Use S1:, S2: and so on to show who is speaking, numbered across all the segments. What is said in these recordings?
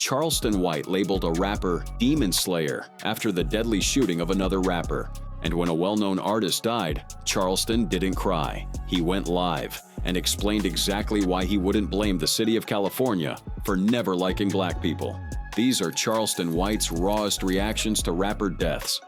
S1: Charleston White labeled a rapper Demon Slayer after the deadly shooting of another rapper. And when a well-known artist died, Charleston didn't cry. He went live and explained exactly why he wouldn't blame the city of California for never liking black people. These are Charleston White's rawest reactions to rapper deaths.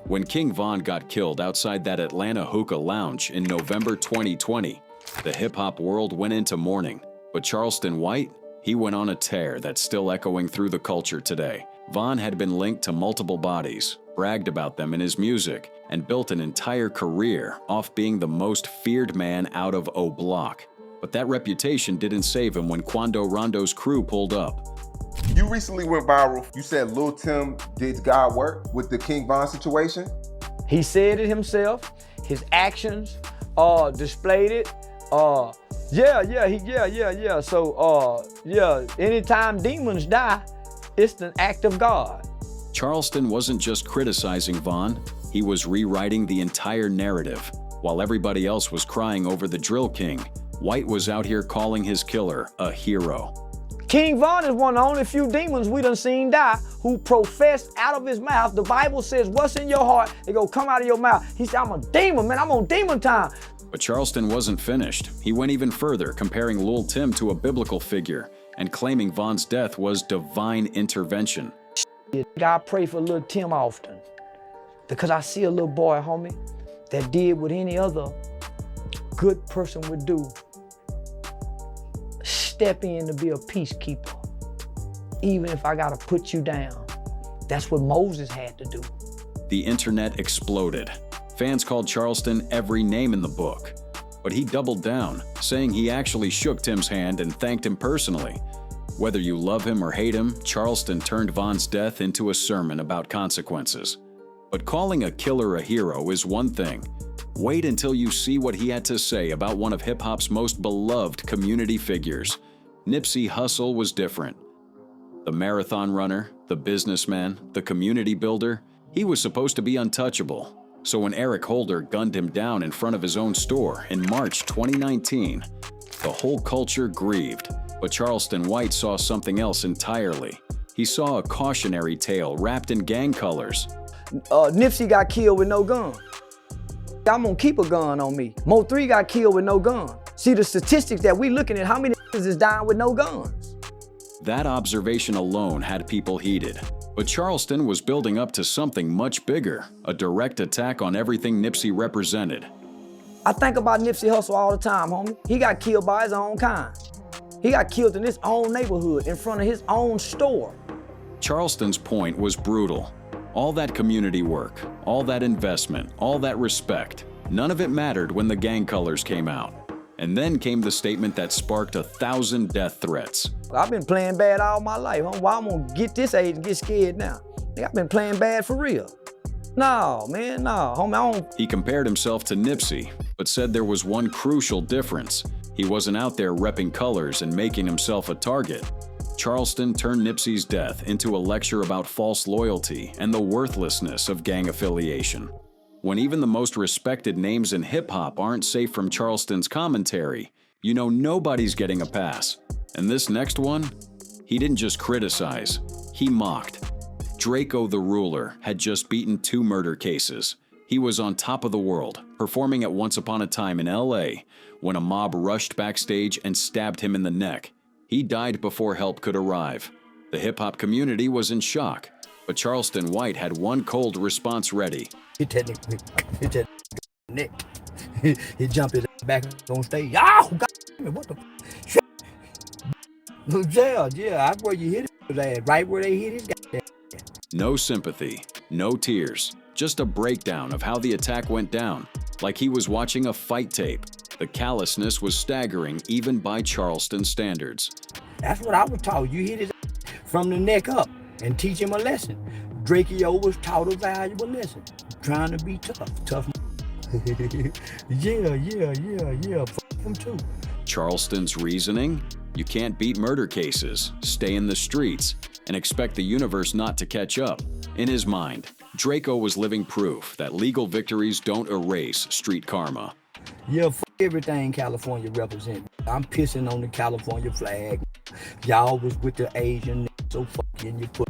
S1: When King Von got killed outside that Atlanta hookah lounge in November 2020, the hip-hop world went into mourning. But Charleston White? He went on a tear that's still echoing through the culture today. Von had been linked to multiple bodies, bragged about them in his music, and built an entire career off being the most feared man out of O Block. But that reputation didn't save him when Quando Rondo's crew pulled up.
S2: You recently went viral. You said Lil Tim did God work with the King Von situation.
S3: He said it himself. His actions displayed it. So, anytime demons die, it's an act of God.
S1: Charleston wasn't just criticizing Von, he was rewriting the entire narrative. While everybody else was crying over the Drill King, White was out here calling his killer a hero.
S3: King Von is one of the only few demons we done seen die who professed out of his mouth. The Bible says, what's in your heart, it go come out of your mouth. He said, I'm a demon, man, I'm on demon time.
S1: But Charleston wasn't finished. He went even further, comparing Lil Tim to a biblical figure and claiming Von's death was divine intervention.
S3: I pray for Lil Tim often because I see a little boy, homie, that did what any other good person would do. Step in to be a peacekeeper, even if I gotta put you down. That's what Moses had to do.
S1: The internet exploded. Fans called Charleston every name in the book. But he doubled down, saying he actually shook Tim's hand and thanked him personally. Whether you love him or hate him, Charleston turned Von's death into a sermon about consequences. But calling a killer a hero is one thing. Wait until you see what he had to say about one of hip-hop's most beloved community figures. Nipsey Hussle was different. The marathon runner, the businessman, the community builder, he was supposed to be untouchable. So when Eric Holder gunned him down in front of his own store in March 2019, the whole culture grieved. But Charleston White saw something else entirely. He saw a cautionary tale wrapped in gang colors.
S3: Nipsey got killed with no gun. I'm gonna keep a gun on me. Mo3 got killed with no gun. See the statistics that we looking at, how many is dying with no guns?
S1: That observation alone had people heated. But Charleston was building up to something much bigger, a direct attack on everything Nipsey represented.
S3: I think about Nipsey Hussle all the time, homie. He got killed by his own kind. He got killed in his own neighborhood, in front of his own store.
S1: Charleston's point was brutal. All that community work, all that investment, all that respect, none of it mattered when the gang colors came out. And then came the statement that sparked 1,000 death threats.
S3: I've been playing bad all my life. Why I'm gonna get this age and get scared now? I've been playing bad for real. No, man, no, homie, I don't.
S1: He compared himself to Nipsey, but said there was one crucial difference. He wasn't out there repping colors and making himself a target. Charleston turned Nipsey's death into a lecture about false loyalty and the worthlessness of gang affiliation. When even the most respected names in hip-hop aren't safe from Charleston's commentary, you know nobody's getting a pass. And this next one? He didn't just criticize, he mocked. Draco the Ruler had just beaten 2 murder cases. He was on top of the world, performing at Once Upon a Time in LA, when a mob rushed backstage and stabbed him in the neck. He died before help could arrive. The hip-hop community was in shock, but Charleston White had one cold response ready.
S3: Hit that neck. He jumped it back on stage. Oh, God, what the Yeah, that's where you hit his ass, right where they hit his goddamn.
S1: No sympathy, no tears, just a breakdown of how the attack went down, like he was watching a fight tape. The callousness was staggering even by Charleston standards.
S3: That's what I was taught. You hit his ass from the neck up and teach him a lesson. Draco was taught a valuable lesson. Trying to be tough. yeah. Fuck him too.
S1: Charleston's reasoning? You can't beat murder cases, stay in the streets, and expect the universe not to catch up. In his mind, Draco was living proof that legal victories don't erase street karma.
S3: Yeah, fuck everything California represents. I'm pissing on the California flag. Y'all was with the Asian
S4: so fucking you put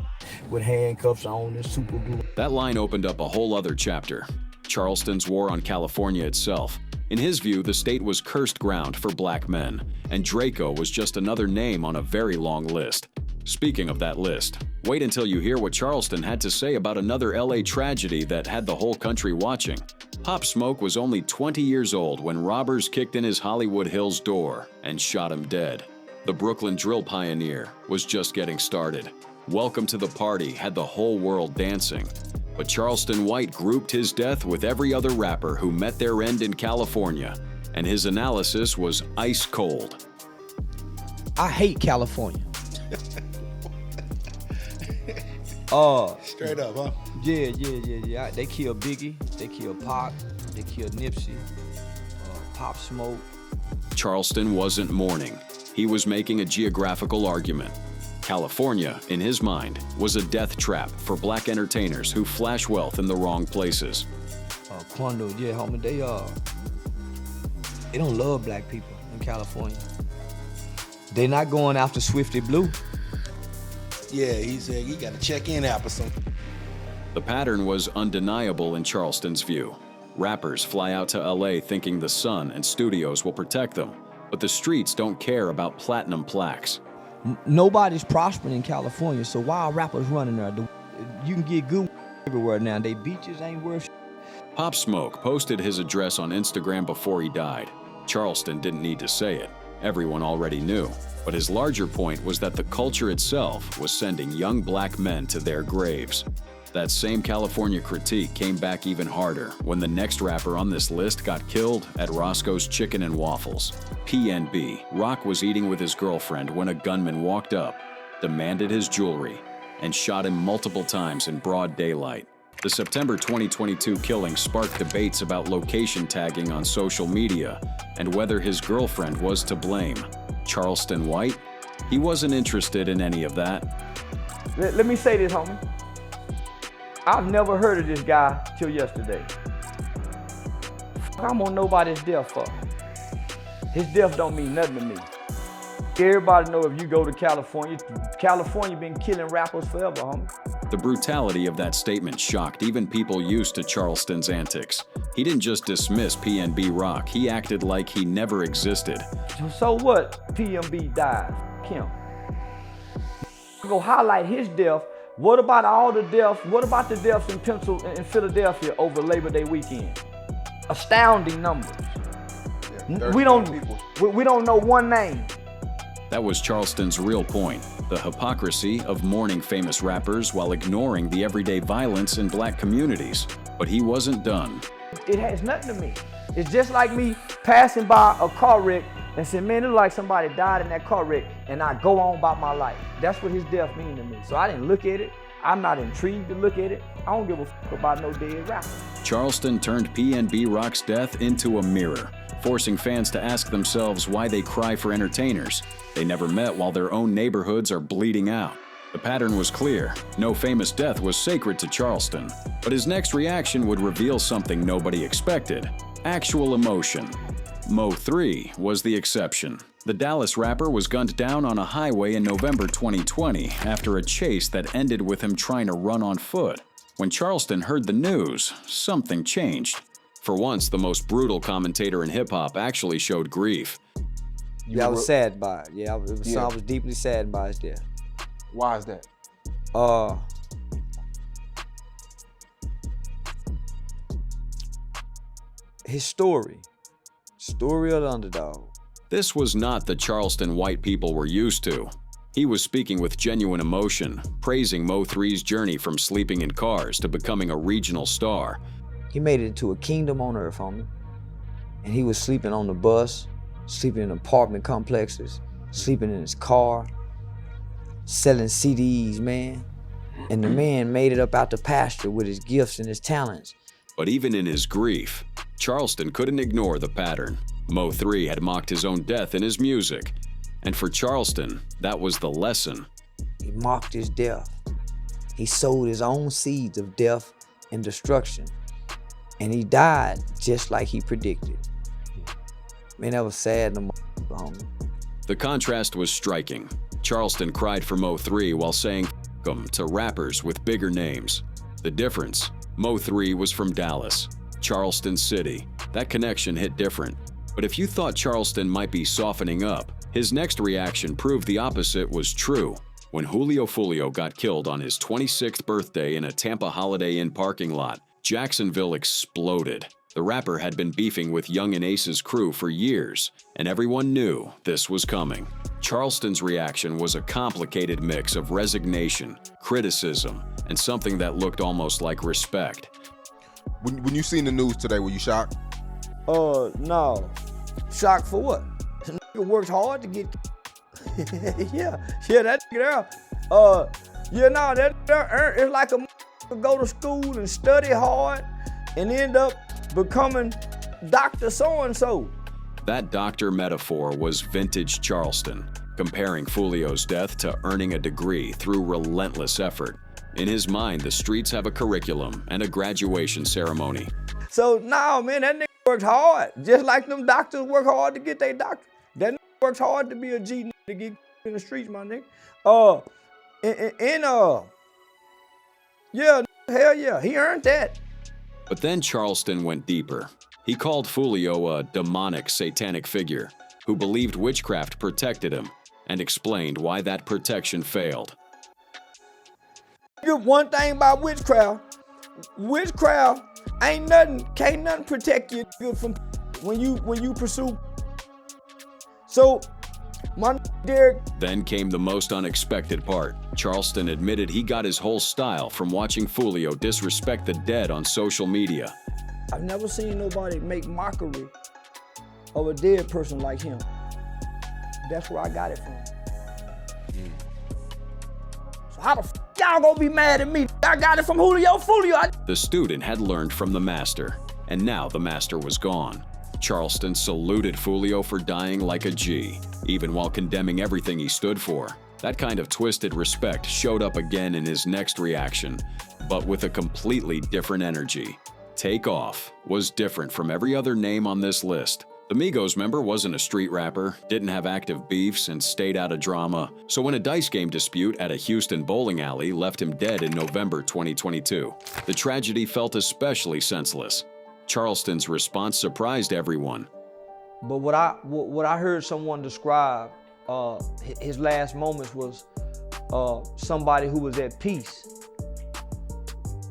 S4: with handcuffs on and super glue.
S1: That line opened up a whole other chapter. Charleston's war on California itself. In his view, the state was cursed ground for black men, and Draco was just another name on a very long list. Speaking of that list, wait until you hear what Charleston had to say about another LA tragedy that had the whole country watching. Pop Smoke was only 20 years old when robbers kicked in his Hollywood Hills door and shot him dead. The Brooklyn drill pioneer was just getting started. Welcome to the Party had the whole world dancing. But Charleston White grouped his death with every other rapper who met their end in California, and his analysis was ice cold.
S4: I hate California.
S5: Straight up, huh?
S4: Yeah. They killed Biggie, they killed Pac, they killed Nipsey, Pop Smoke.
S1: Charleston wasn't mourning. He was making a geographical argument. California, in his mind, was a death trap for black entertainers who flash wealth in the wrong places.
S4: Quando, yeah, homie, they don't love black people in California. They not going after Swifty Blue.
S5: Yeah, he said he got to check in after something.
S1: The pattern was undeniable in Charleston's view. Rappers fly out to LA thinking the sun and studios will protect them, but the streets don't care about platinum plaques.
S4: Nobody's prospering in California, so why are rappers running there? You can get good everywhere now. They beaches ain't worth shit.
S1: Pop Smoke posted his address on Instagram before he died. Charleston didn't need to say it. Everyone already knew. But his larger point was that the culture itself was sending young black men to their graves. That same California critique came back even harder when the next rapper on this list got killed at Roscoe's Chicken and Waffles. PNB, Rock was eating with his girlfriend when a gunman walked up, demanded his jewelry, and shot him multiple times in broad daylight. The September 2022 killing sparked debates about location tagging on social media and whether his girlfriend was to blame. Charleston White? He wasn't interested in any of that.
S3: Let me say this, homie. I've never heard of this guy till yesterday. I'm on nobody's death for. His death don't mean nothing to me. Everybody know if you go to California been killing rappers forever, homie.
S1: The brutality of that statement shocked even people used to Charleston's antics. He didn't just dismiss PNB Rock, he acted like he never existed.
S3: So what? PNB died. Him. Go highlight his death. What about all the deaths? What about the deaths in Philadelphia over Labor Day weekend? Astounding numbers.
S2: Yeah,
S3: we don't know one name.
S1: That was Charleston's real point, the hypocrisy of mourning famous rappers while ignoring the everyday violence in black communities. But he wasn't done.
S3: It has nothing to me. It's just like me passing by a car wreck and saying, man, it looks like somebody died in that car wreck, and I go on about my life. That's what his death means to me. So I didn't look at it. I'm not intrigued to look at it. I don't give a fuck about no dead rapper.
S1: Charleston turned PNB Rock's death into a mirror, forcing fans to ask themselves why they cry for entertainers they never met while their own neighborhoods are bleeding out. The pattern was clear. No famous death was sacred to Charleston. But his next reaction would reveal something nobody expected: actual emotion. Mo 3 was the exception. The Dallas rapper was gunned down on a highway in November 2020 after a chase that ended with him trying to run on foot. When Charleston heard the news, something changed. For once, the most brutal commentator in hip-hop actually showed grief.
S4: Yeah, I was sad by it. Yeah, I was deeply saddened by his death.
S2: Why is that?
S4: His story of the underdog.
S1: This was not the Charleston White people were used to. He was speaking with genuine emotion, praising Mo 3's journey from sleeping in cars to becoming a regional star.
S4: He made it into a kingdom on earth, homie. And he was sleeping on the bus, sleeping in apartment complexes, sleeping in his car, selling CDs, man. And the man made it up out the pasture with his gifts and his talents.
S1: But even in his grief, Charleston couldn't ignore the pattern. Mo 3 had mocked his own death in his music. And for Charleston, that was the lesson.
S4: He mocked his death. He sowed his own seeds of death and destruction. And he died just like he predicted. Man, that was sad, homie.
S1: The contrast was striking. Charleston cried for Mo 3 while saying "them" to rappers with bigger names. The difference? Mo 3 was from Dallas, Charleston City. That connection hit different. But if you thought Charleston might be softening up, his next reaction proved the opposite was true. When Julio Fulio got killed on his 26th birthday in a Tampa Holiday Inn parking lot, Jacksonville exploded. The rapper had been beefing with Young and Ace's crew for years, and everyone knew this was coming. Charleston's reaction was a complicated mix of resignation, criticism, and something that looked almost like respect.
S2: When you seen the news today, were you shocked?
S3: No. Shocked for what? Nigga works hard to get. yeah, that nigga there. It's like a motherfucker go to school and study hard and end up becoming Dr. So-and-so.
S1: That doctor metaphor was vintage Charleston, comparing Fulio's death to earning a degree through relentless effort. In his mind, the streets have a curriculum and a graduation ceremony.
S3: So now, man, that nigga works hard. Just like them doctors work hard to get their doctor. That nigga works hard to be a G to get in the streets, my nigga. Yeah, hell yeah, he earned that.
S1: But then Charleston went deeper. He called Fulio a demonic, satanic figure who believed witchcraft protected him and explained why that protection failed.
S3: One thing about witchcraft can't nothing protect you from when you pursue. So, my Derek.
S1: Then came the most unexpected part. Charleston admitted he got his whole style from watching Fulio disrespect the dead on social media.
S3: I've never seen nobody make mockery of a dead person like him. That's where I got it from. So how the f y'all gonna be mad at me? I got it from Julio Fulio.
S1: The student had learned from the master, and now the master was gone. Charleston saluted Fulio for dying like a G, even while condemning everything he stood for. That kind of twisted respect showed up again in his next reaction, but with a completely different energy. Takeoff was different from every other name on this list. The Migos member wasn't a street rapper, didn't have active beefs, and stayed out of drama. So when a dice game dispute at a Houston bowling alley left him dead in November 2022, the tragedy felt especially senseless. Charleston's response surprised everyone.
S3: But what I heard someone describe his last moments was somebody who was at peace.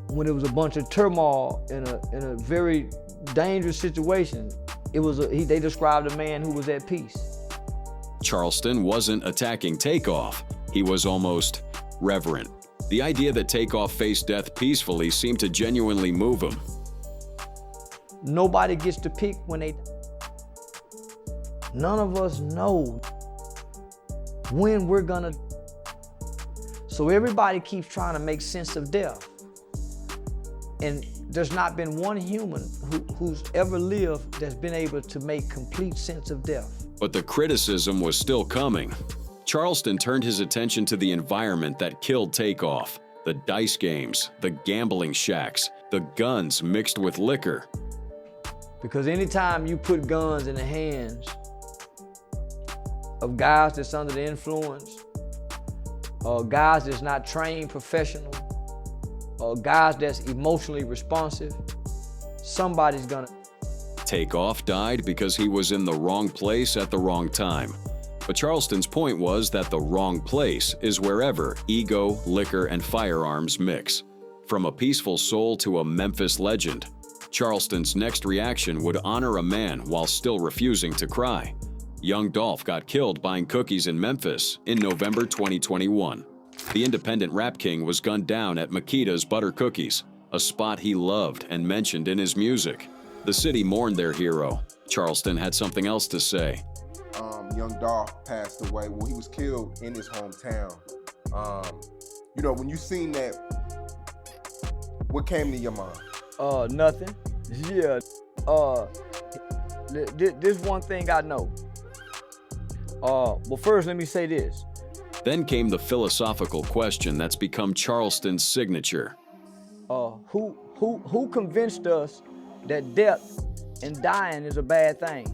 S3: When it was a bunch of turmoil in a very dangerous situation, they described a man who was at peace.
S1: Charleston wasn't attacking Takeoff. He was almost reverent. The idea that Takeoff faced death peacefully seemed to genuinely move him.
S3: Nobody gets to pick when they. None of us know when we're gonna. So everybody keeps trying to make sense of death. And there's not been one human who's ever lived that's been able to make complete sense of death.
S1: But the criticism was still coming. Charleston turned his attention to the environment that killed Takeoff. The dice games, the gambling shacks, the guns mixed with liquor.
S3: Because anytime you put guns in the hands of guys that's under the influence, or guys that's not trained professional, or guys that's emotionally responsive, somebody's gonna.
S1: Takeoff died because he was in the wrong place at the wrong time. But Charleston's point was that the wrong place is wherever ego, liquor, and firearms mix. From a peaceful soul to a Memphis legend, Charleston's next reaction would honor a man while still refusing to cry. Young Dolph got killed buying cookies in Memphis in November 2021. The independent rap king was gunned down at Makita's Butter Cookies, a spot he loved and mentioned in his music. The city mourned their hero. Charleston had something else to say.
S2: Young Dolph passed away. Well, he was killed in his hometown. When you seen that, what came to your mind?
S3: Nothing. Yeah. This one thing I know. Well, first let me say this.
S1: Then came the philosophical question that's become Charleston's signature.
S3: Who convinced us that death and dying is a bad thing?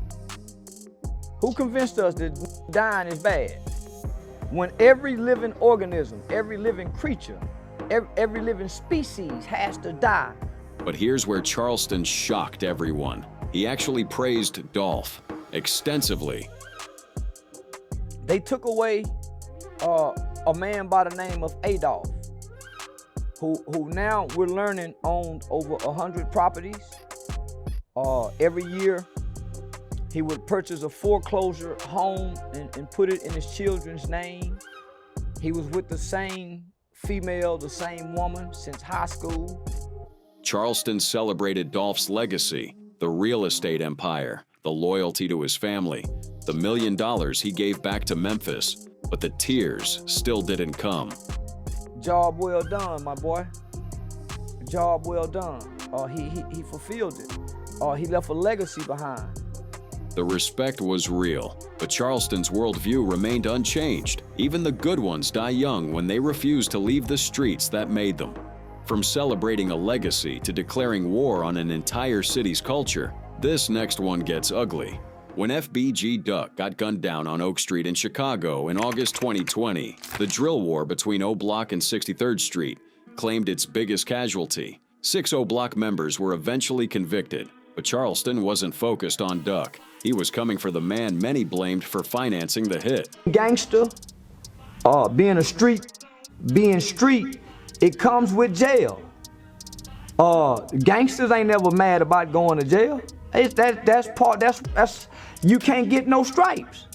S3: Who convinced us that dying is bad? when every living organism, every living creature, every living species has to die.
S1: But here's where Charleston shocked everyone. He actually praised Dolph extensively.
S3: They took away a man by the name of Adolph, who now we're learning owned over 100 properties. Every year, he would purchase a foreclosure home and put it in his children's name. He was with the same female, the same woman since high school.
S1: Charleston celebrated Dolph's legacy, the real estate empire, the loyalty to his family, the $1 million he gave back to Memphis, but the tears still didn't come.
S3: Job well done, my boy. Job well done. He fulfilled it. He left a legacy behind.
S1: The respect was real, but Charleston's worldview remained unchanged. Even the good ones die young when they refuse to leave the streets that made them. From celebrating a legacy to declaring war on an entire city's culture, this next one gets ugly. When FBG Duck got gunned down on Oak Street in Chicago in August 2020, the drill war between O Block and 63rd Street claimed its biggest casualty. 6 O Block members were eventually convicted, but Charleston wasn't focused on Duck. He was coming for the man many blamed for financing the hit.
S3: Gangster, being street, it comes with jail. Gangsters ain't never mad about going to jail. That's you can't get no stripes.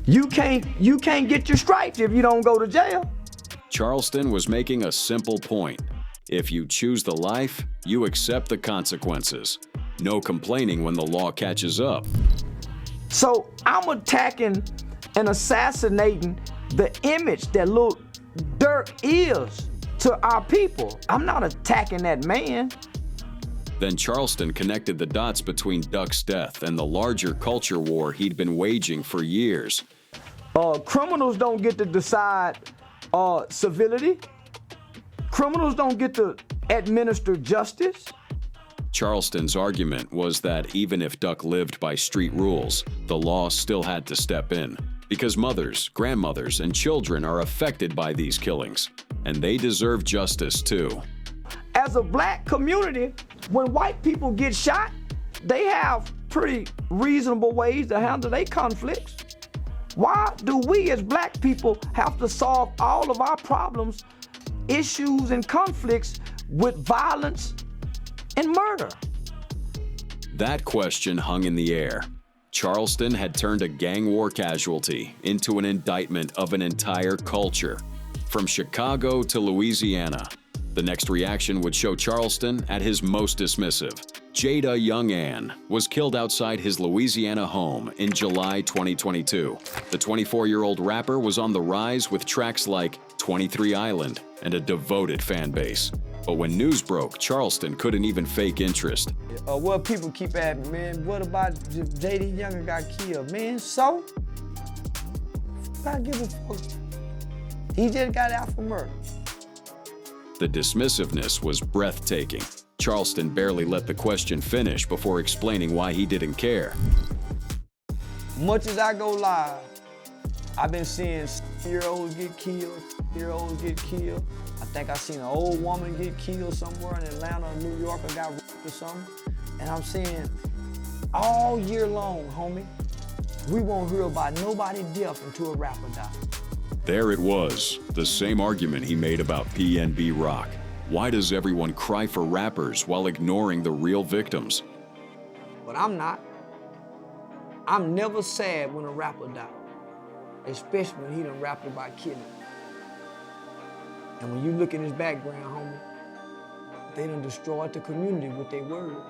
S3: You can't get your stripes if you don't go to jail.
S1: Charleston was making a simple point. If you choose the life, you accept the consequences. No complaining when the law catches up.
S3: So I'm attacking and assassinating the image that Lil Durk is to our people. I'm not attacking that man.
S1: Then Charleston connected the dots between Duck's death and the larger culture war he'd been waging for years.
S3: Criminals don't get to decide civility. Criminals don't get to administer justice.
S1: Charleston's argument was that even if Duck lived by street rules, the law still had to step in, because mothers, grandmothers, and children are affected by these killings, and they deserve justice too.
S3: As a black community, when white people get shot, they have pretty reasonable ways to handle their conflicts. Why do we as black people have to solve all of our problems, issues, and conflicts with violence and murder?
S1: That question hung in the air. Charleston had turned a gang war casualty into an indictment of an entire culture. From Chicago to Louisiana, the next reaction would show Charleston at his most dismissive. Jada Young Ann was killed outside his Louisiana home in July 2022. The 24-year-old rapper was on the rise with tracks like 23 Island and a devoted fan base. But when news broke, Charleston couldn't even fake interest.
S3: What people keep asking, man, what about J.D. Younger got killed? Man, so? I give a fuck. He just got out for murder.
S1: The dismissiveness was breathtaking. Charleston barely let the question finish before explaining why he didn't care.
S3: Much as I go live, I've been seeing year-olds get killed, year-olds get killed. I think I seen an old woman get killed somewhere in Atlanta or New York or got raped or something. And I'm saying, all year long, homie, we won't hear about nobody death until a rapper dies.
S1: There it was, the same argument he made about PNB Rock. Why does everyone cry for rappers while ignoring the real victims?
S3: But I'm not. I'm never sad when a rapper dies, especially when he done rapped about killing. And when you look in his background, homie, they done destroyed the community with their words.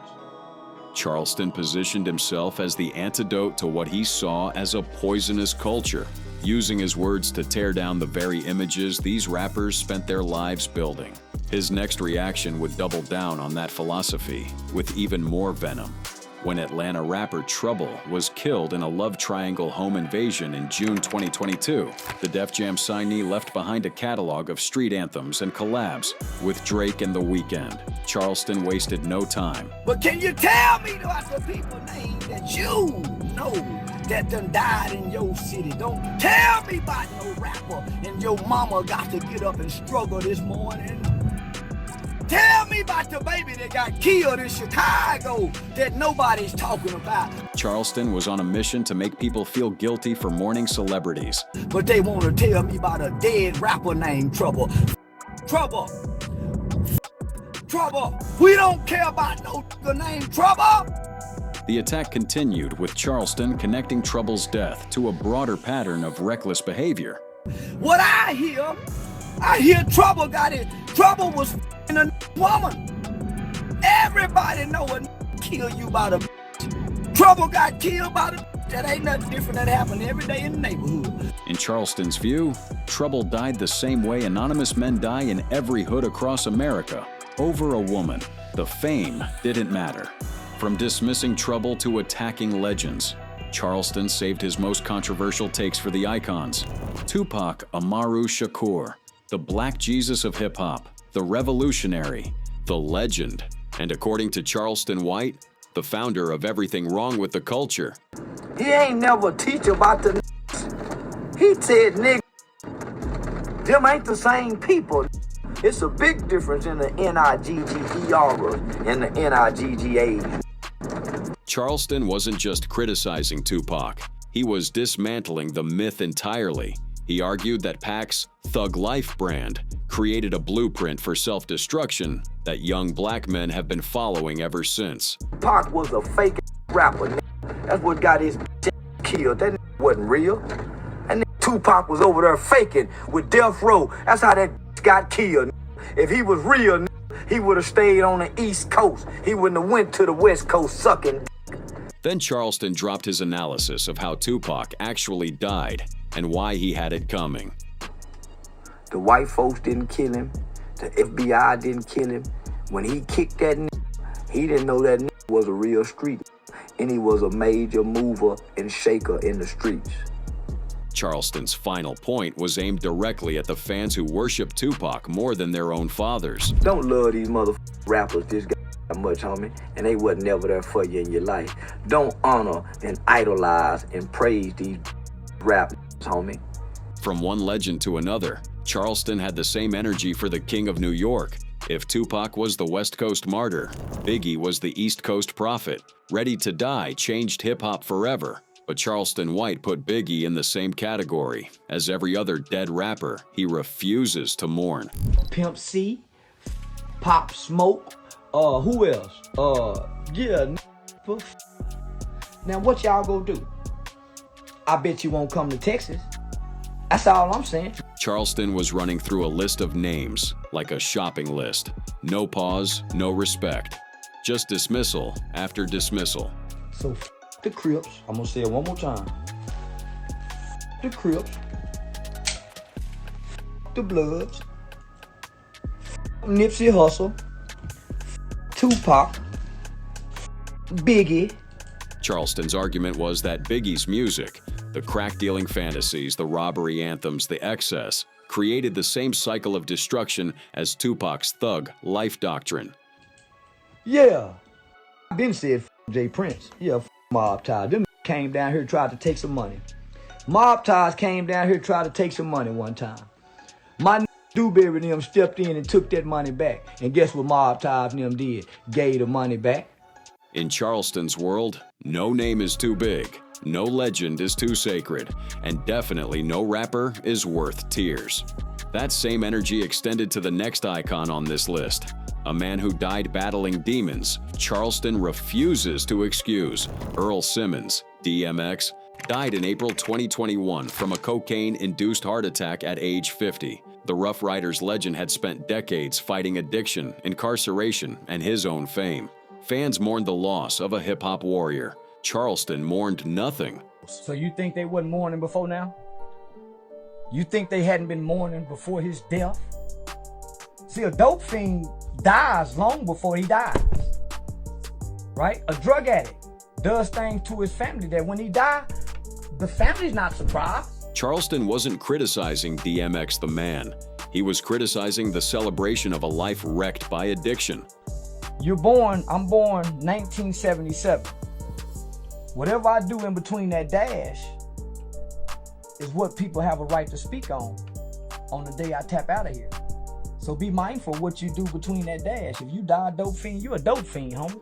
S1: Charleston positioned himself as the antidote to what he saw as a poisonous culture, using his words to tear down the very images these rappers spent their lives building. His next reaction would double down on that philosophy with even more venom. When Atlanta rapper Trouble was killed in a love triangle home invasion in June 2022, the Def Jam signee left behind a catalog of street anthems and collabs with Drake and The Weeknd. Charleston wasted no time.
S3: But can you tell me about the people names that you know that done died in your city. Don't tell me about no rapper and your mama got to get up and struggle this morning. Tell me about the baby that got killed in Chicago that nobody's talking about.
S1: Charleston was on a mission to make people feel guilty for mourning celebrities.
S3: But they want to tell me about a dead rapper named Trouble. Trouble. Trouble. We don't care about no named Trouble.
S1: The attack continued, with Charleston connecting Trouble's death to a broader pattern of reckless behavior.
S3: What I hear Trouble got it. Trouble was a woman. Everybody know a kill you by the Trouble got killed by the that ain't nothing different that happened every day in the neighborhood.
S1: In Charleston's view, Trouble died the same way anonymous men die in every hood across America, over a woman. The fame didn't matter. From dismissing Trouble to attacking legends, Charleston saved his most controversial takes for the icons. Tupac Amaru Shakur, the Black Jesus of hip-hop, the revolutionary, the legend, and according to Charleston White, the founder of everything wrong with the culture.
S3: He ain't never teach about the He said, nigga, them ain't the same people. It's a big difference in the N-I-G-G-E-R and the N-I-G-G-A.
S1: Charleston wasn't just criticizing Tupac, he was dismantling the myth entirely. He argued that Pac's Thug Life brand created a blueprint for self-destruction that young black men have been following ever since.
S3: Pac was a fake rapper. That's what got his killed. That wasn't real. And Tupac was over there faking with Death Row. That's how that got killed. If he was real, he would have stayed on the East Coast. He wouldn't have went to the West Coast sucking.
S1: Then Charleston dropped his analysis of how Tupac actually died and why he had it coming.
S3: The white folks didn't kill him. The FBI didn't kill him. When he kicked that he didn't know that was a real street. And he was a major mover and shaker in the streets.
S1: Charleston's final point was aimed directly at the fans who worship Tupac more than their own fathers.
S3: Don't love these rappers this guy much, homie, and they wasn't never there for you in your life. Don't honor and idolize and praise these rappers, homie.
S1: From one legend to another, Charleston had the same energy for the King of New York. If Tupac was the West Coast martyr, Biggie was the East Coast prophet. Ready to Die changed hip-hop forever. But Charleston White put Biggie in the same category. As every other dead rapper, he refuses to mourn.
S3: Pimp C, Pop Smoke, who else? Now what y'all gonna do? I bet you won't come to Texas. That's all I'm saying.
S1: Charleston was running through a list of names, like a shopping list. No pause, no respect. Just dismissal after dismissal.
S3: So the Crips, I'm gonna say it one more time. The Crips, the Bloods, Nipsey Hussle, Tupac, Biggie.
S1: Charleston's argument was that Biggie's music, the crack-dealing fantasies, the robbery anthems, the excess, created the same cycle of destruction as Tupac's Thug Life doctrine.
S3: Yeah, I've been said J. Prince. Yeah, Mob Ties. Them came down here, tried to take some money. Mob Ties came down here, tried to take some money one time. My Dewberry and them stepped in and took that money back. And guess what Mob Ties and them did? Gave the money back.
S1: In Charleston's world, no name is too big, no legend is too sacred, and definitely no rapper is worth tears. That same energy extended to the next icon on this list. A man who died battling demons, Charleston refuses to excuse. Earl Simmons, DMX, died in April 2021 from a cocaine-induced heart attack at age 50. The Rough Riders legend had spent decades fighting addiction, incarceration, and his own fame. Fans mourned the loss of a hip-hop warrior. Charleston mourned nothing.
S3: So you think they wasn't mourning before now? You think they hadn't been mourning before his death? See, a dope fiend dies long before he dies, right? A drug addict does things to his family that when he dies, the family's not surprised.
S1: Charleston wasn't criticizing DMX the man. He was criticizing the celebration of a life wrecked by addiction.
S3: I'm born 1977. Whatever I do in between that dash is what people have a right to speak on the day I tap out of here. So be mindful what you do between that dash. If you die a dope fiend, you a dope fiend, homie.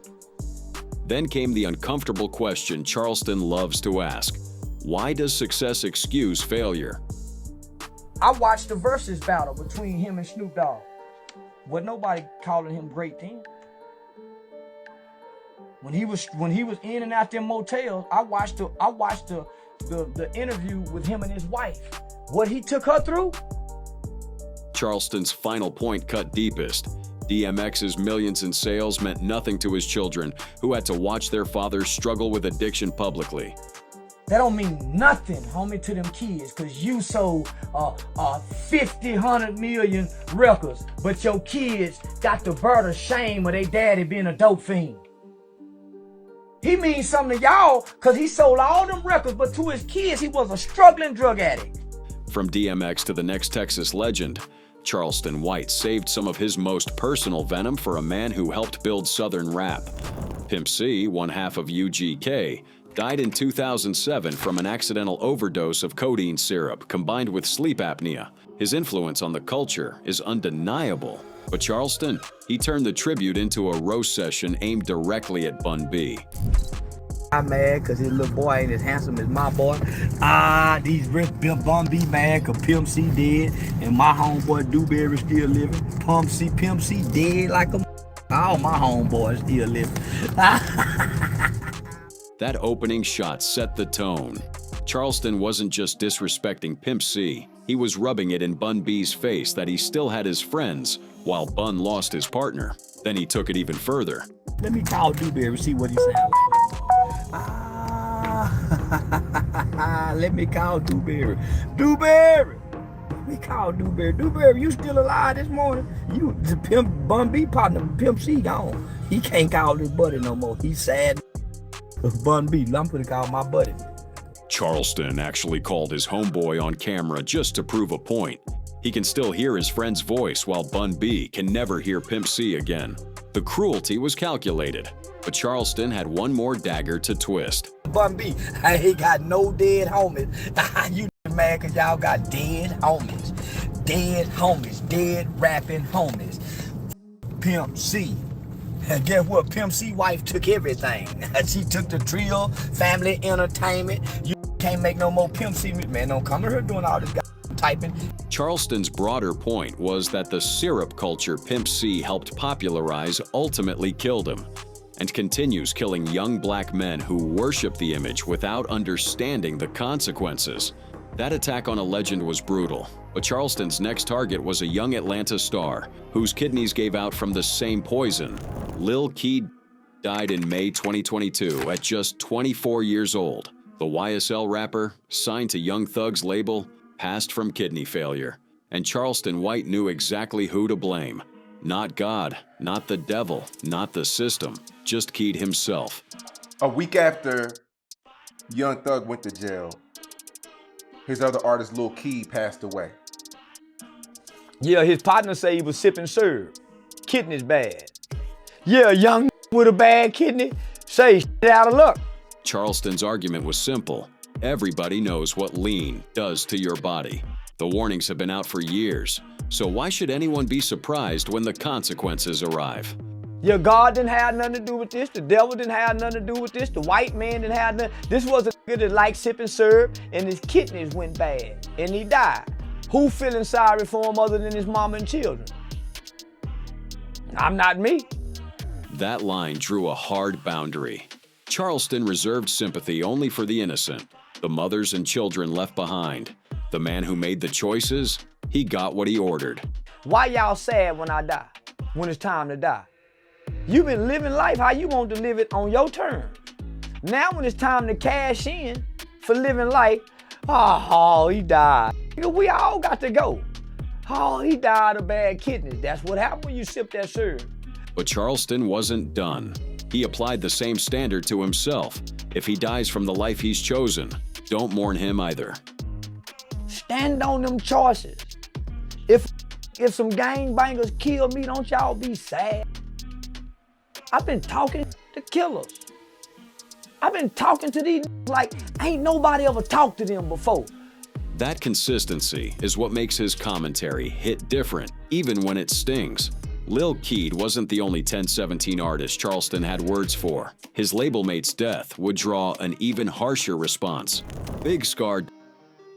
S1: Then came the uncomfortable question Charleston loves to ask. Why does success excuse failure?
S3: I watched the versus battle between him and Snoop Dogg. Wasn't nobody calling him great then. When he was in and out them motels, I watched the interview with him and his wife. What he took her through?
S1: Charleston's final point cut deepest. DMX's millions in sales meant nothing to his children, who had to watch their father struggle with addiction publicly.
S3: That don't mean nothing, homie, to them kids, because you sold 50, 100 million records, but your kids got the burden of shame of their daddy being a dope fiend. He means something to y'all because he sold all them records, but to his kids, he was a struggling drug addict.
S1: From DMX to the next Texas legend, Charleston White saved some of his most personal venom for a man who helped build Southern rap. Pimp C, one half of UGK, died in 2007 from an accidental overdose of codeine syrup combined with sleep apnea. His influence on the culture is undeniable. But Charleston, he turned the tribute into a roast session aimed directly at Bun B.
S3: I'm mad because his little boy ain't as handsome as my boy. These rich Bun B mad because Pimp C dead and my homeboy Dewberry still living. Pimp C dead like a all my homeboys still living.
S1: That opening shot set the tone. Charleston wasn't just disrespecting Pimp C, he was rubbing it in Bun B's face that he still had his friends while Bun lost his partner. Then he took it even further.
S3: Let me call Dewberry, see what he sound like. Let me call Dewberry. Dewberry! Let me call Dewberry. Dewberry, you still alive this morning? You, the Bun B partner, Pimp C gone. He can't call his buddy no more. He's sad. Bun B, I'm gonna call my buddy.
S1: Charleston actually called his homeboy on camera just to prove a point. He can still hear his friend's voice while Bun B can never hear Pimp C again. The cruelty was calculated, but Charleston had one more dagger to twist.
S3: Bun B, I ain't got no dead homies. You mad cause y'all got dead homies. Dead homies, dead rapping homies. Pimp C. And guess what? Pimp C wife took everything. She took the trio, family entertainment. You can't make no more Pimp C. Man, don't come to her doing all this typing.
S1: Charleston's broader point was that the syrup culture Pimp C helped popularize ultimately killed him, and continues killing young black men who worship the image without understanding the consequences. That attack on a legend was brutal, but Charleston's next target was a young Atlanta star whose kidneys gave out from the same poison. Lil Key died in May 2022 at just 24 years old. The YSL rapper, signed to Young Thug's label, passed from kidney failure, and Charleston White knew exactly who to blame. Not God, not the devil, not the system, just Keed himself.
S2: A week after Young Thug went to jail, his other artist, Lil Key, passed away.
S3: Yeah, his partner say he was sipping syrup. Kidney's bad. Yeah, young with a bad kidney, say out of luck.
S1: Charleston's argument was simple. Everybody knows what lean does to your body. The warnings have been out for years, so why should anyone be surprised when the consequences arrive?
S3: Yeah, God didn't have nothing to do with this. The devil didn't have nothing to do with this. The white man didn't have nothing. This was a nigga that liked sipping syrup, and his kidneys went bad, and he died. Who feeling sorry for him other than his mama and children? I'm not me.
S1: That line drew a hard boundary. Charleston reserved sympathy only for the innocent, the mothers and children left behind. The man who made the choices, he got what he ordered.
S3: Why y'all sad when I die, when it's time to die? You've been living life how you want to live it on your terms. Now when it's time to cash in for living life, oh, he died. We all got to go. Oh, he died of bad kidneys. That's what happened when you sip that syrup.
S1: But Charleston wasn't done. He applied the same standard to himself. If he dies from the life he's chosen, don't mourn him either.
S3: Stand on them choices. If some gangbangers kill me, don't y'all be sad. I've been talking to killers. I've been talking to these like ain't nobody ever talked to them before.
S1: That consistency is what makes his commentary hit different, even when it stings. Lil Keed wasn't the only 1017 artist Charleston had words for. His label mate's death would draw an even harsher response. Big Scar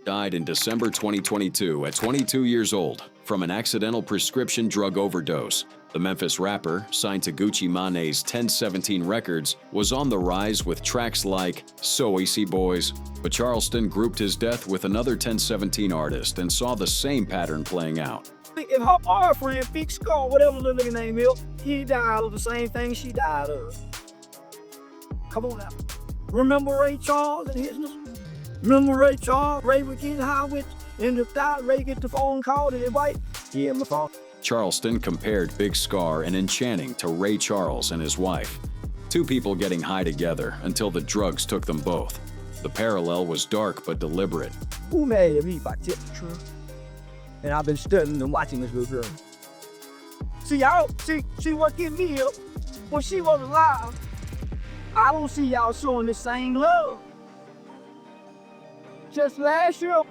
S1: died in December 2022 at 22 years old from an accidental prescription drug overdose. The Memphis rapper, signed to Gucci Mane's 1017 Records, was on the rise with tracks like So Easy Boys, but Charleston grouped his death with another 1017 artist and saw the same pattern playing out.
S3: If her boyfriend, Big Scar, whatever the nigga name is, he died of the same thing she died of. Come on now. Remember Ray Charles and his? Remember Ray Charles? Ray would get high with, and if that Ray get the phone call to his wife, he him the phone.
S1: Charleston compared Big Scar and Enchanting to Ray Charles and his wife. Two people getting high together until the drugs took them both. The parallel was dark but deliberate.
S3: Who mad at me by tip the truth? And I've been studying and watching this little girl. See, she what get me up when she was alive. I don't see y'all showing the same love. Just last year,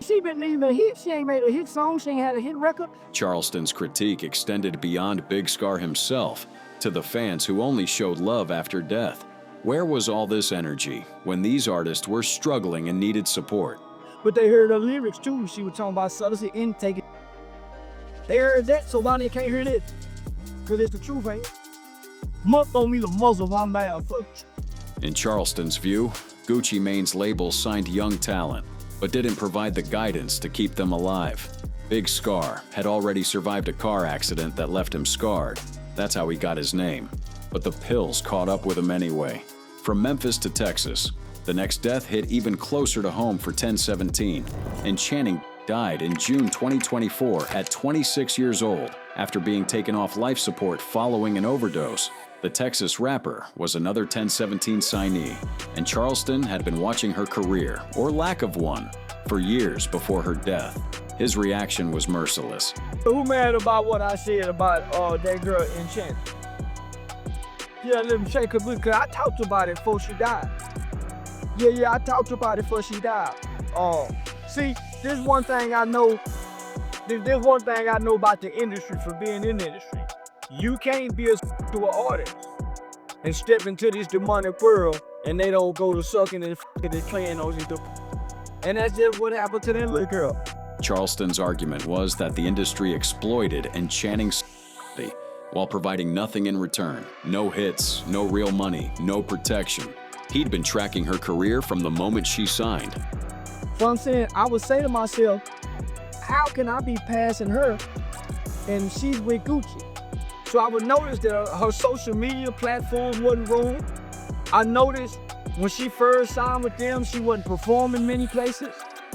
S3: she been even a hit. She ain't made a hit song. She ain't had a hit record.
S1: Charleston's critique extended beyond Big Scar himself to the fans who only showed love after death. Where was all this energy when these artists were struggling and needed support?
S3: But they heard her lyrics too. She was talking about substance intake. They heard that, so why they can't hear this? Cause it's the truth, ain't it? Month on me the muzzle, my man.
S1: In Charleston's view, Gucci Mane's label signed young talent, but didn't provide the guidance to keep them alive. Big Scar had already survived a car accident that left him scarred. That's how he got his name. But the pills caught up with him anyway. From Memphis to Texas, the next death hit even closer to home for 1017. Enchanting died in June 2024 at 26 years old after being taken off life support following an overdose. The Texas rapper was another 1017 signee, and Charleston had been watching her career, or lack of one, for years before her death. His reaction was merciless.
S3: Who mad about what I said about that girl Enchanting? Yeah, let me shake her because I talked about it before she died. Yeah, I talked about it before she died. See, this one thing I know. There's one thing I know about the industry from being in the industry. You can't be to an artist and step into this demonic world and they don't go to sucking and f***ing and playing those into. And that's just what happened to that little girl.
S1: Charleston's argument was that the industry exploited Enchanting's while providing nothing in return. No hits, no real money, no protection. He'd been tracking her career from the moment she signed.
S3: So I'm saying, I would say to myself, how can I be passing her and she's with Gucci? So I would notice that her social media platforms wasn't wrong. I noticed when she first signed with them, she wasn't performing many places.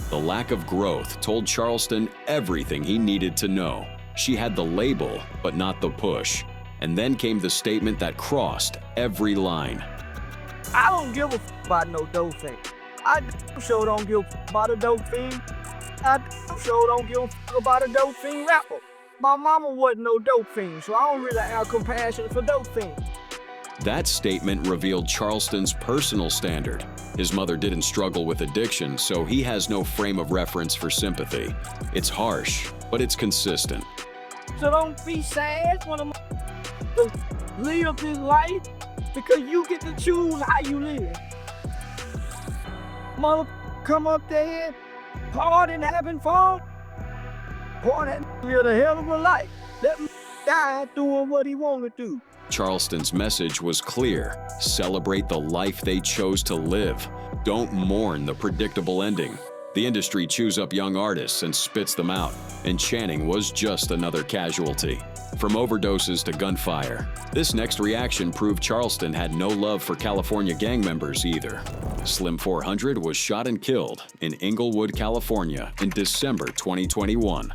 S1: The lack of growth told Charleston everything he needed to know. She had the label, but not the push. And then came the statement that crossed every line.
S3: I don't give a f about no dope thing. I sure don't give a f about a dope thing. I sure don't give a f about a dope thing rapper. My mama wasn't no dope fiend, so I don't really have compassion for dope fiends.
S1: That statement revealed Charleston's personal standard. His mother didn't struggle with addiction, so he has no frame of reference for sympathy. It's harsh, but it's consistent.
S3: So don't be sad when I'm live this life, because you get to choose how you live. Mother, come up there, party and having fun. Boy, that live a hell of a life. Let him die doing what he wanted to do.
S1: Charleston's message was clear. Celebrate the life they chose to live. Don't mourn the predictable ending. The industry chews up young artists and spits them out. Enchanting was just another casualty. From overdoses to gunfire, this next reaction proved Charleston had no love for California gang members either. Slim 400 was shot and killed in Inglewood, California in December 2021.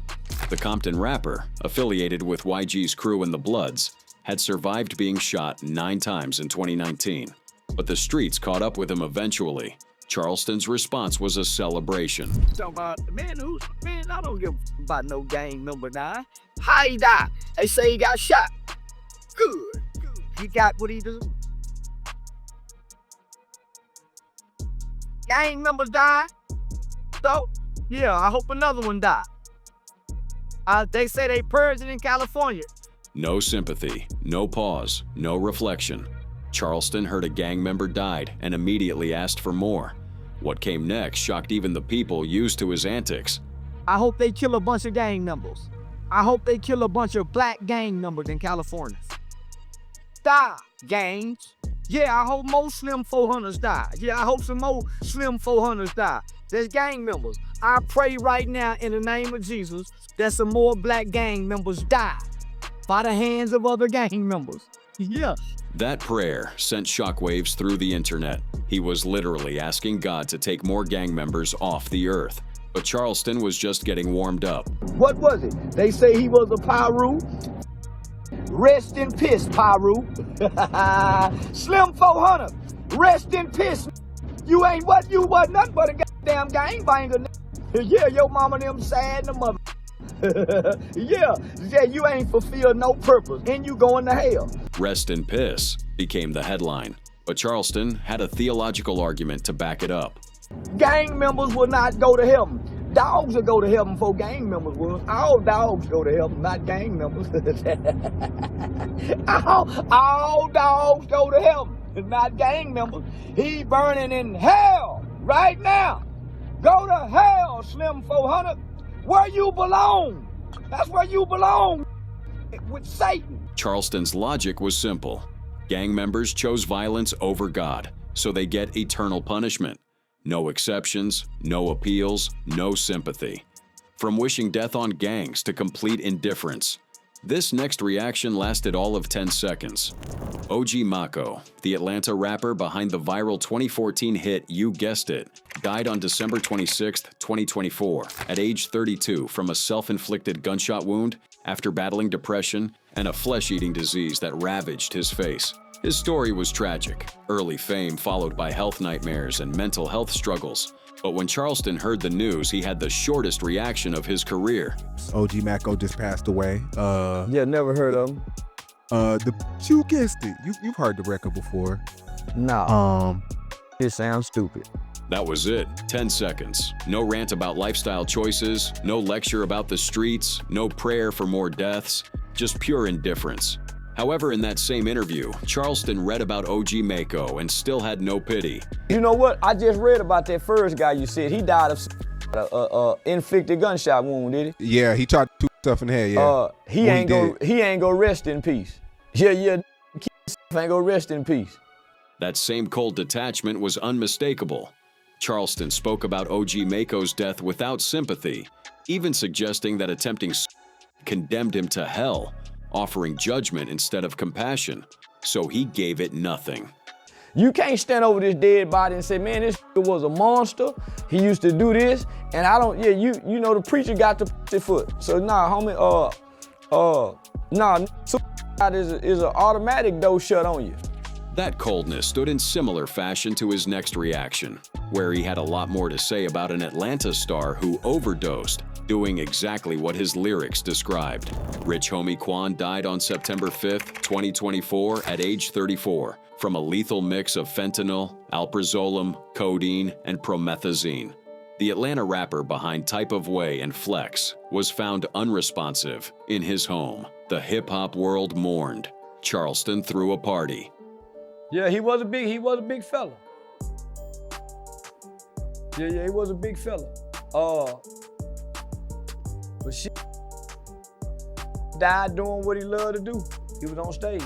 S1: The Compton rapper, affiliated with YG's crew and the Bloods, had survived being shot 9 times in 2019. But the streets caught up with him eventually. Charleston's response was a celebration.
S3: Talking about, man, I don't give a about no gang member dying. How he died? They say he got shot. Good. He got what he deserved.
S6: gang members died. So, yeah, I hope another one died. They say they purged it in California.
S1: No sympathy, no pause, no reflection. Charleston heard a gang member died and immediately asked for more. What came next shocked even the people used to his antics.
S6: I hope they kill a bunch of gang members. I hope they kill a bunch of black gang members in California. Die, gangs. Yeah, I hope more Slim 400s die. Yeah, I hope some more Slim 400s die. There's gang members. I pray right now in the name of Jesus that some more black gang members die by the hands of other gang members. Yeah.
S1: That prayer sent shockwaves through the internet. He was literally asking God to take more gang members off the earth. But Charleston was just getting warmed up.
S3: What was it? They say he was a Pyru. Rest in piss, Pyru. Slim 400, rest in piss. You ain't what? You was nothing but a goddamn gangbanger. Yeah, your mama and them sad in the mother. yeah, you ain't fulfilled no purpose, and you going to hell.
S1: Rest in piss became the headline. But Charleston had a theological argument to back it up.
S3: Gang members will not go to heaven. Dogs will go to heaven before gang members will. All dogs go to heaven, not gang members. all dogs go to heaven, not gang members. He burning in hell right now. Go to hell, Slim 400. Where you belong. That's where you belong, with Satan.
S1: Charleston's logic was simple. Gang members chose violence over God, so they get eternal punishment. No exceptions, no appeals, no sympathy. From wishing death on gangs to complete indifference. This next reaction lasted all of 10 seconds. OG Mako, the Atlanta rapper behind the viral 2014 hit You Guessed It, died on December 26, 2024, at age 32 from a self-inflicted gunshot wound after battling depression and a flesh-eating disease that ravaged his face. His story was tragic, early fame followed by health nightmares and mental health struggles. But when Charleston heard the news, he had the shortest reaction of his career.
S2: OG Mako just passed away.
S3: Yeah, never heard of him.
S2: You guessed it. You've heard the record before.
S3: No. It sounds stupid.
S1: That was it. 10 seconds. No rant about lifestyle choices, no lecture about the streets, no prayer for more deaths, just pure indifference. However, in that same interview, Charleston read about OG Mako and still had no pity.
S3: You know what? I just read about that first guy you said. He died of inflicted gunshot wound, did he?
S2: Yeah, he tried to do stuff in the head, yeah.
S3: He ain't gonna rest in peace. Yeah, ain't gonna rest in peace.
S1: That same cold detachment was unmistakable. Charleston spoke about OG Mako's death without sympathy, even suggesting that attempting condemned him to hell, offering judgment instead of compassion. So he gave it nothing.
S3: You can't stand over this dead body and say, man, this was a monster. He used to do this, and I don't, you know, the preacher got the foot. So nah, homie, suicide is an automatic door shut on you.
S1: That coldness stood in similar fashion to his next reaction, where he had a lot more to say about an Atlanta star who overdosed, doing exactly what his lyrics described. Rich Homie Quan died on September 5th, 2024 at age 34 from a lethal mix of fentanyl, alprazolam, codeine, and promethazine. The Atlanta rapper behind Type of Way and Flex was found unresponsive in his home. The hip-hop world mourned. Charleston threw a party.
S3: Yeah, he was a big fella. Yeah, he was a big fella. But shit, died doing what he loved to do. He was on stage.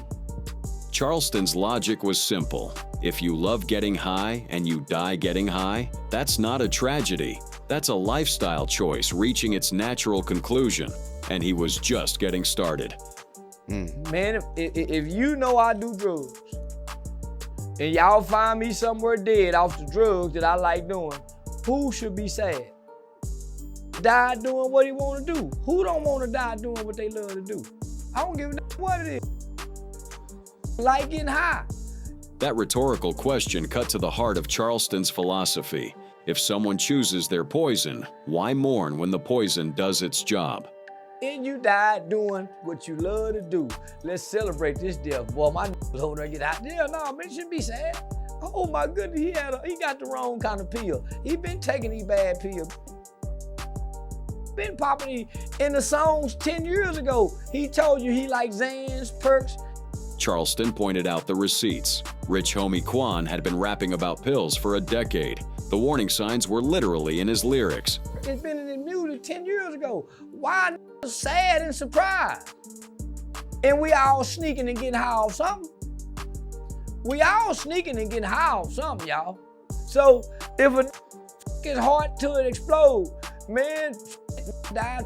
S1: Charleston's logic was simple. If you love getting high and you die getting high, that's not a tragedy. That's a lifestyle choice reaching its natural conclusion. And he was just getting started.
S3: Man, if you know I do drugs, and y'all find me somewhere dead off the drugs that I like doing, who should be sad? Die doing what he want to do. Who don't want to die doing what they love to do? I don't give a damn what it is. Like getting high.
S1: That rhetorical question cut to the heart of Charleston's philosophy. If someone chooses their poison, why mourn when the poison does its job?
S3: And you died doing what you love to do. Let's celebrate this death. Boy, my was over there get out. Yeah, no, man, you shouldn't be sad. Oh my goodness, he got the wrong kind of pill. He been taking these bad pills. Been popping in the songs 10 years ago. He told you he liked Xans, Perks.
S1: Charleston pointed out the receipts. Rich homie Quan had been rapping about pills for a decade. The warning signs were literally in his lyrics.
S3: It's been in the music 10 years ago. Why sad and surprised? And we all sneaking and getting high off something. We all sneaking and getting high off something, y'all. So if a gets hard till it explode, man, died.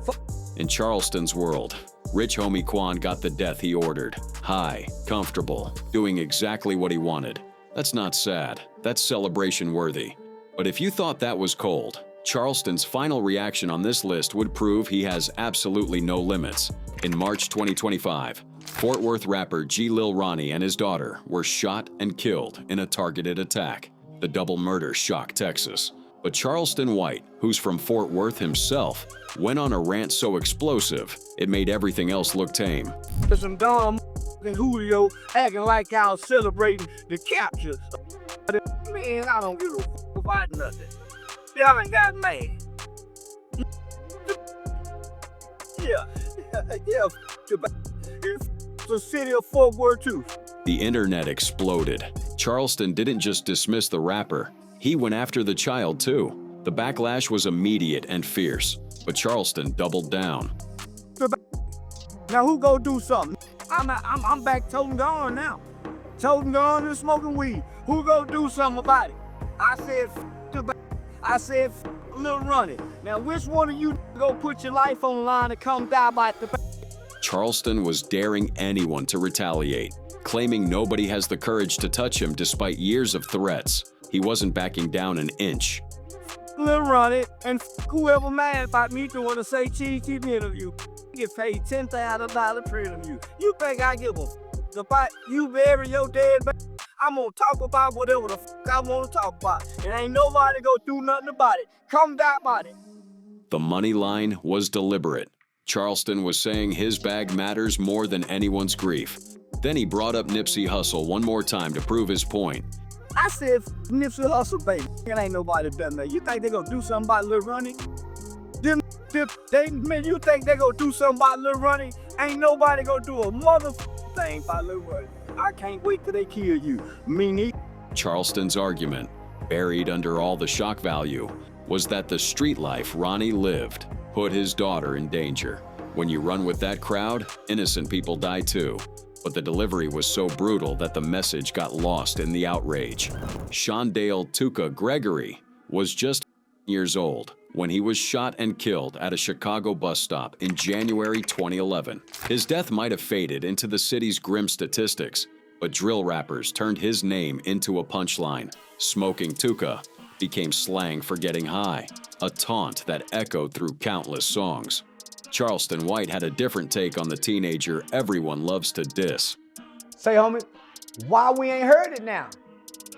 S1: In Charleston's world, rich homie Quan got the death he ordered. High, comfortable, doing exactly what he wanted. That's not sad, that's celebration worthy. But if you thought that was cold, Charleston's final reaction on this list would prove he has absolutely no limits. In March 2025, Fort Worth rapper G. Lil Ronnie and his daughter were shot and killed in a targeted attack. The double murder shocked Texas. But Charleston White, who's from Fort Worth himself, went on a rant so explosive, it made everything else look tame.
S6: There's some dumb Julio acting like I was celebrating the captures. Man, I don't give a f about nothing. Y'all ain't got mad. Yeah, the city of Fort Worth too.
S1: The internet exploded. Charleston didn't just dismiss the rapper, he went after the child too. The backlash was immediate and fierce, but Charleston doubled down.
S6: Now who go do something? I'm back toting gone now. Toting gone and smoking weed. Who go do something about it? I said Lil Ronnie. Now which one of you go put your life on the line and come die by the
S1: Charleston was daring anyone to retaliate, claiming nobody has the courage to touch him despite years of threats. He wasn't backing down an inch.
S6: Lil Ronnie and whoever mad about me doing a say cheese TV interview. Get paid $10,000 per interview. You think I give a about you bury your dead baby? I'm gonna talk about whatever the I wanna talk about. And ain't nobody gonna do nothing about it. Come die about it.
S1: The money line was deliberate. Charleston was saying his bag matters more than anyone's grief. Then he brought up Nipsey Hussle one more time to prove his point.
S6: I said, Nipsey Hussle, baby. It ain't nobody done that. You think they gonna do something about Lil Ronnie? Man, you think they gonna do something about Lil Ronnie? Ain't nobody gonna do a motherfucking thing by Lil Ronnie. I can't wait till they kill you. Me neither.
S1: Charleston's argument, buried under all the shock value, was that the street life Ronnie lived put his daughter in danger. When you run with that crowd, innocent people die too. But the delivery was so brutal that the message got lost in the outrage. Shondale Tuka Gregory was just years old when he was shot and killed at a Chicago bus stop in January 2011. His death might have faded into the city's grim statistics, but drill rappers turned his name into a punchline. Smoking Tuka became slang for getting high, a taunt that echoed through countless songs. Charleston White had a different take on the teenager everyone loves to diss.
S3: Say, homie, why we ain't heard it now?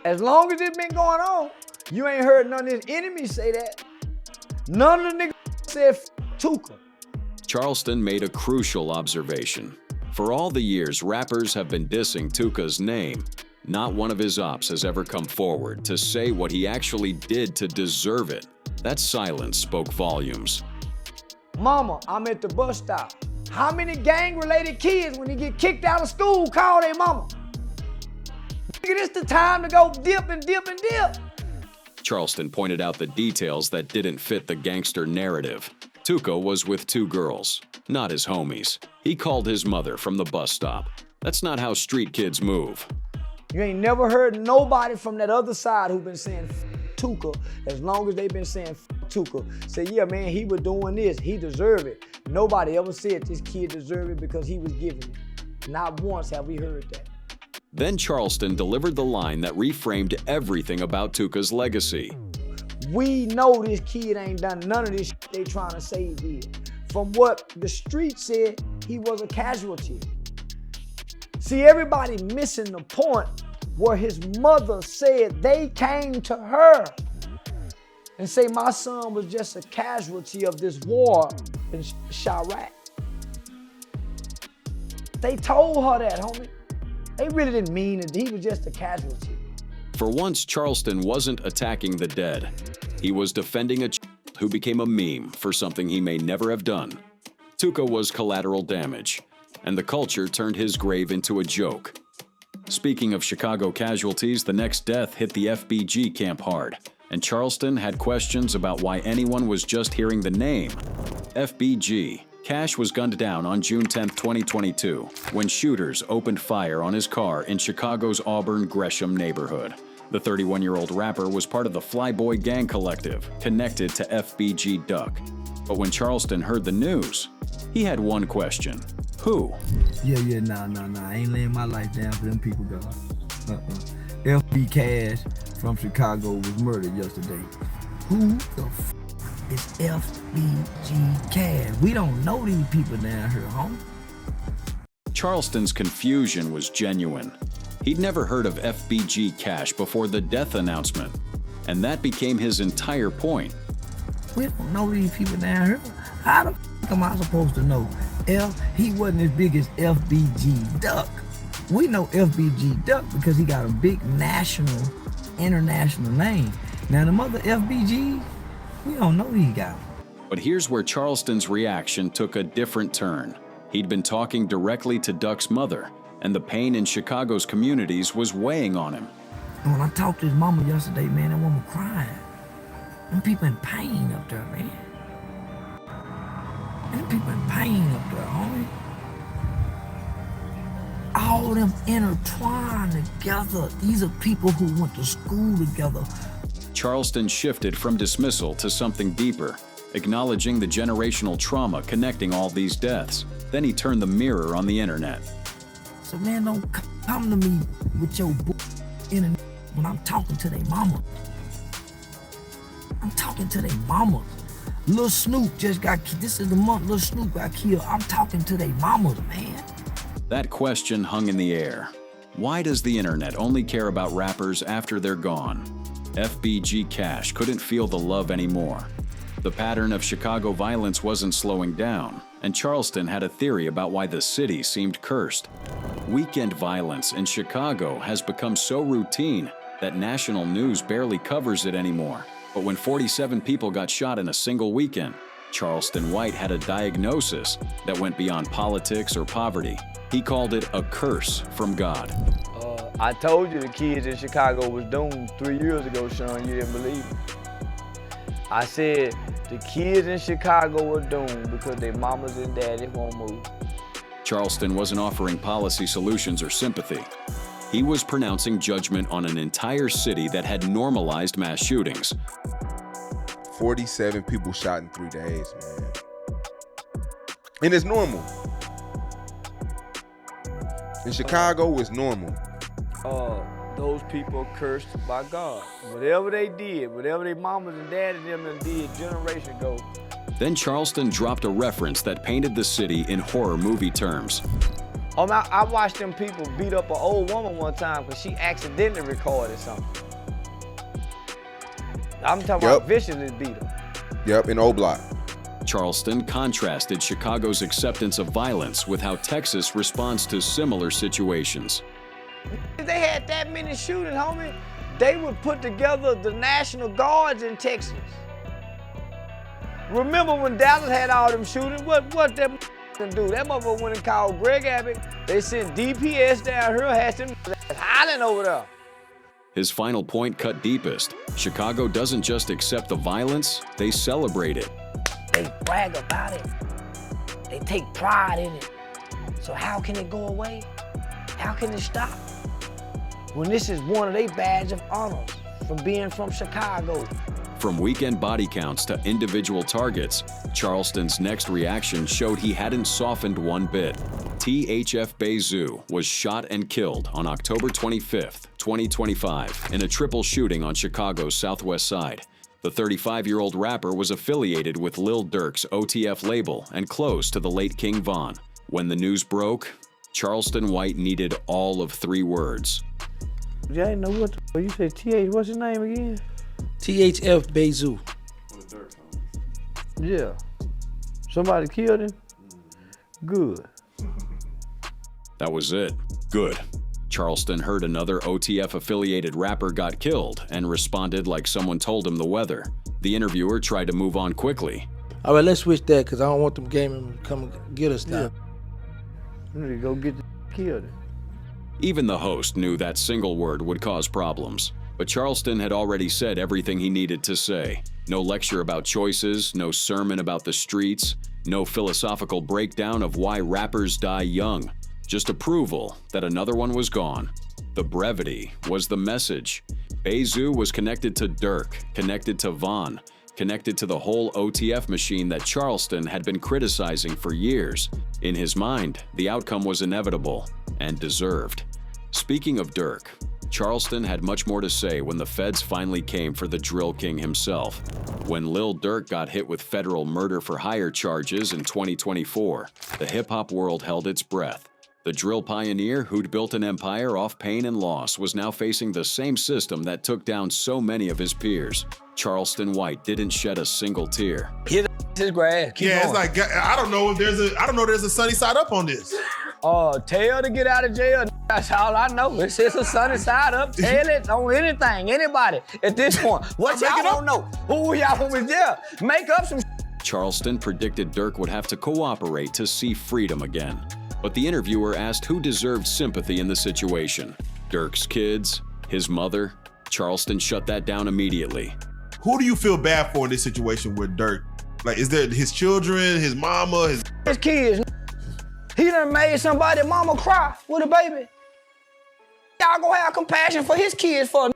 S3: As long as it's been going on, you ain't heard none of his enemies say that. None of the niggas said Tuka.
S1: Charleston made a crucial observation. For all the years rappers have been dissing Tuka's name, not one of his ops has ever come forward to say what he actually did to deserve it. That silence spoke volumes.
S3: Mama, I'm at the bus stop. How many gang-related kids, when they get kicked out of school, call their mama? Nigga, this the time to go dip and dip and dip.
S1: Charleston pointed out the details that didn't fit the gangster narrative. Tuka was with two girls, not his homies. He called his mother from the bus stop. That's not how street kids move.
S3: You ain't never heard nobody from that other side who been saying Tuka, as long as they been saying Tuka. Say, yeah, man, he was doing this, he deserved it. Nobody ever said this kid deserved it because he was giving it. Not once have we heard that.
S1: Then Charleston delivered the line that reframed everything about Tuka's legacy.
S3: We know this kid ain't done none of this shit they trying to say he did. From what the street said, he was a casualty. See, everybody missing the point where his mother said they came to her and say, my son was just a casualty of this war in Chirac. They told her that, homie. They really didn't mean it. He was just a casualty.
S1: For once, Charleston wasn't attacking the dead. He was defending a who became a meme for something he may never have done. Tuka was collateral damage, and the culture turned his grave into a joke. Speaking of Chicago casualties, the next death hit the FBG camp hard, and Charleston had questions about why anyone was just hearing the name. FBG. Cash was gunned down on June 10, 2022, when shooters opened fire on his car in Chicago's Auburn Gresham neighborhood. The 31-year-old rapper was part of the Flyboy gang collective, connected to FBG Duck. But when Charleston heard the news, he had one question. Who?
S3: Nah. I ain't laying my life down for them people, God. FB Cash from Chicago was murdered yesterday. Who the f is FBG Cash? We don't know these people down here, homie.
S1: Charleston's confusion was genuine. He'd never heard of FBG Cash before the death announcement, and that became his entire point.
S3: We don't know these people down here. How the f am I supposed to know? He wasn't as big as FBG Duck. We know FBG Duck because he got a big national, international name. Now the mother FBG, we don't know these guys.
S1: But here's where Charleston's reaction took a different turn. He'd been talking directly to Duck's mother, and the pain in Chicago's communities was weighing on him.
S3: And when I talked to his mama yesterday, man, that woman crying. Them people in pain up there, man. Them people in pain up there, homie. All of them intertwined together. These are people who went to school together.
S1: Charleston shifted from dismissal to something deeper, acknowledging the generational trauma connecting all these deaths. Then he turned the mirror on the internet.
S3: So man, don't come to me with your internet when I'm talking to their mama. I'm talking to their mama. Lil Snoop just got killed. This is the month Lil Snoop got killed. I'm talking to their mamas, man.
S1: That question hung in the air. Why does the internet only care about rappers after they're gone? FBG Cash couldn't feel the love anymore. The pattern of Chicago violence wasn't slowing down, and Charleston had a theory about why the city seemed cursed. Weekend violence in Chicago has become so routine that national news barely covers it anymore. But when 47 people got shot in a single weekend, Charleston White had a diagnosis that went beyond politics or poverty. He called it a curse from God.
S3: I told you the kids in Chicago was doomed 3 years ago, Sean. You didn't believe me. I said the kids in Chicago were doomed because their mamas and daddies won't move.
S1: Charleston wasn't offering policy solutions or sympathy. He was pronouncing judgment on an entire city that had normalized mass shootings.
S2: 47 people shot in 3 days, man. And it's normal. In Chicago, it's normal.
S3: Those people cursed by God. Whatever they did, whatever their mamas and daddies them did generations ago.
S1: Then Charleston dropped a reference that painted the city in horror movie terms.
S3: I watched them people beat up an old woman one time because she accidentally recorded something. I'm talking about viciously beat her.
S2: Yep, in O Block.
S1: Charleston contrasted Chicago's acceptance of violence with how Texas responds to similar situations.
S3: If they had that many shootings, homie, they would put together the National Guards in Texas. Remember when Dallas had all them shootings? What them do? That motherfucker went and called Greg Abbott. They sent DPS down here, had them howling over there.
S1: His final point cut deepest. Chicago doesn't just accept the violence, they celebrate it.
S3: They brag about it. They take pride in it. So how can it go away? How can it stop? When this is one of their badge of honors from being from Chicago.
S1: From weekend body counts to individual targets, Charleston's next reaction showed he hadn't softened one bit. THF Bezu was shot and killed on October 25th, 2025, in a triple shooting on Chicago's southwest side. The 35-year-old rapper was affiliated with Lil Durk's OTF label and close to the late King Von. When the news broke, Charleston White needed all of 3 words.
S3: Yeah, I know what you say. TH, what's his name again?
S5: THF Bezu.
S3: Yeah. Somebody killed him? Good.
S1: That was it. Good. Charleston heard another OTF-affiliated rapper got killed and responded like someone told him the weather. The interviewer tried to move on quickly.
S5: All right, let's switch that because I don't want them gaming to come and get us now.
S3: We need to go get the killed.
S1: Even the host knew that single word would cause problems. But Charleston had already said everything he needed to say. No lecture about choices, no sermon about the streets, no philosophical breakdown of why rappers die young. Just approval that another one was gone. The brevity was the message. Bezu was connected to Dirk, connected to Von, connected to the whole OTF machine that Charleston had been criticizing for years. In his mind, the outcome was inevitable and deserved. Speaking of Dirk, Charleston had much more to say when the feds finally came for the Drill King himself. When Lil Durk got hit with federal murder for hire charges in 2024, the hip-hop world held its breath. The drill pioneer who'd built an empire off pain and loss was now facing the same system that took down so many of his peers. Charleston White didn't shed a single tear.
S4: His grass.
S7: Yeah, it's like I don't know if there's a sunny side up on this.
S3: Tell to get out of jail. That's all I know. It's just a sunny side up. Tell it on anything, anybody at this point. What y'all don't know? Who y'all was there? Make up some.
S1: Charleston predicted Dirk would have to cooperate to see freedom again. But the interviewer asked who deserved sympathy in the situation. Dirk's kids, his mother. Charleston shut that down immediately.
S7: Who do you feel bad for in this situation with Dirk? Like, is there his children, his mama,
S3: his kids? He done made somebody mama cry with a baby. Y'all gonna have compassion for his kids for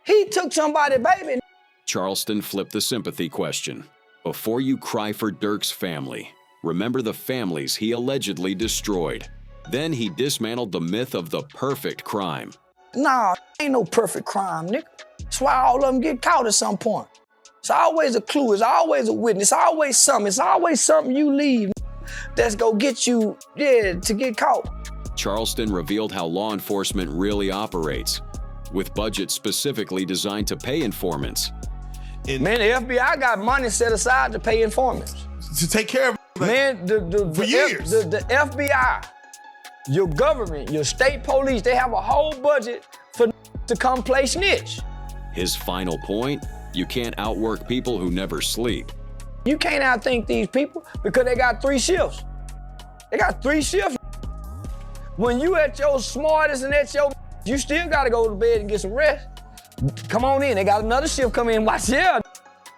S3: he took somebody's baby.
S1: Charleston flipped the sympathy question. Before you cry for Dirk's family, remember the families he allegedly destroyed. Then he dismantled the myth of the perfect crime.
S3: Nah, ain't no perfect crime, nigga. That's why all of them get caught at some point. It's always a clue, it's always a witness, it's always something you leave that's gonna get you, to get caught.
S1: Charleston revealed how law enforcement really operates, with budgets specifically designed to pay informants.
S3: Man, the FBI got money set aside to pay informants.
S7: To take care of
S3: man,
S7: for years.
S3: The FBI, your government, your state police, they have a whole budget for to come play snitch.
S1: His final point, you can't outwork people who never sleep.
S3: You can't outthink these people because they got 3 shifts. They got 3 shifts. When you at your smartest and at your, you still gotta go to bed and get some rest. Come on in, they got another shift come in, watch here.